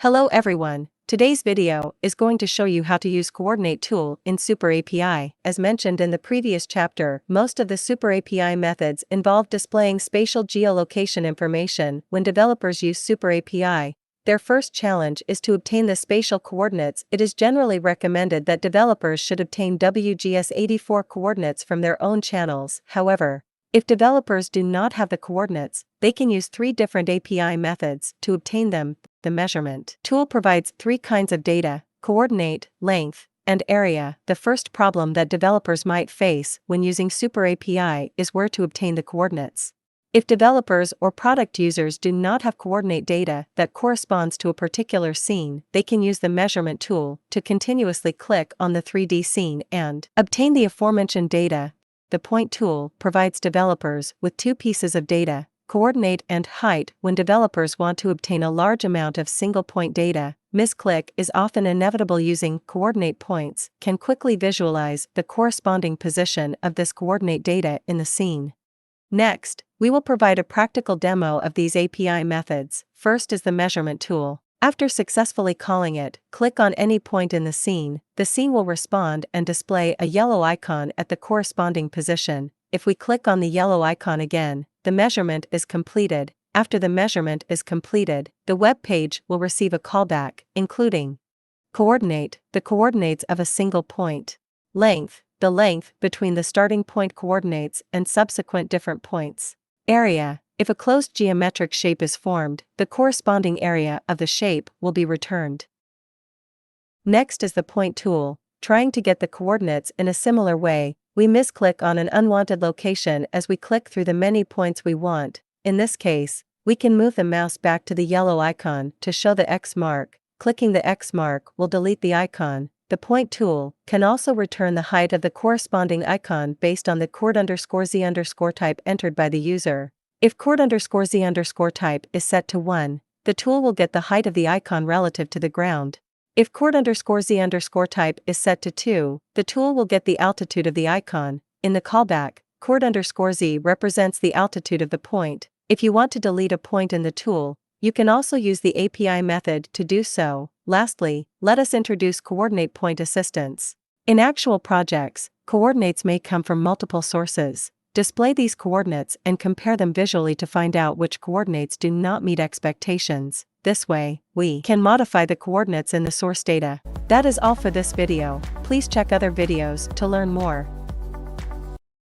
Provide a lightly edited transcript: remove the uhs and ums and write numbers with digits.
Hello everyone, today's video is going to show you how to use Coordinate tool in SuperAPI. As mentioned in the previous chapter, most of the SuperAPI methods involve displaying spatial geolocation information when developers use SuperAPI. Their first challenge is to obtain the spatial coordinates. It is generally recommended that developers should obtain WGS84 coordinates from their own channels. However, if developers do not have the coordinates, they can use three different API methods to obtain them. The measurement tool provides three kinds of data: coordinate, length, and area. The first problem that developers might face when using SuperAPI is where to obtain the coordinates. If developers or product users do not have coordinate data that corresponds to a particular scene, they can use the measurement tool to continuously click on the 3D scene and obtain the aforementioned data. The point tool provides developers with two pieces of data: coordinate and height. When developers want to obtain a large amount of single-point data, misclick is often inevitable. Using coordinate points can quickly visualize the corresponding position of this coordinate data in the scene. Next, we will provide a practical demo of these API methods. First is the measurement tool. After successfully calling it, click on any point in the scene. The scene will respond and display a yellow icon at the corresponding position. If we click on the yellow icon again, the measurement is completed. After the measurement is completed, the web page will receive a callback, including coordinate, the coordinates of a single point; length, the length between the starting point coordinates and subsequent different points; area, if a closed geometric shape is formed, the corresponding area of the shape will be returned. Next is the point tool. Trying to get the coordinates in a similar way, we misclick on an unwanted location as we click through the many points we want. In this case, we can move the mouse back to the yellow icon to show the X mark. Clicking the X mark will delete the icon. The point tool can also return the height of the corresponding icon based on the coord_z_ type entered by the user. If coord_z_ type is set to 1, the tool will get the height of the icon relative to the ground. If coord_z_ type is set to 2, the tool will get the altitude of the icon. In the callback, coord_z represents the altitude of the point. If you want to delete a point in the tool, you can also use the API method to do so. Lastly, let us introduce coordinate point assistance. In actual projects, coordinates may come from multiple sources. Display these coordinates and compare them visually to find out which coordinates do not meet expectations. This way, we can modify the coordinates in the source data. That is all for this video. Please check other videos to learn more.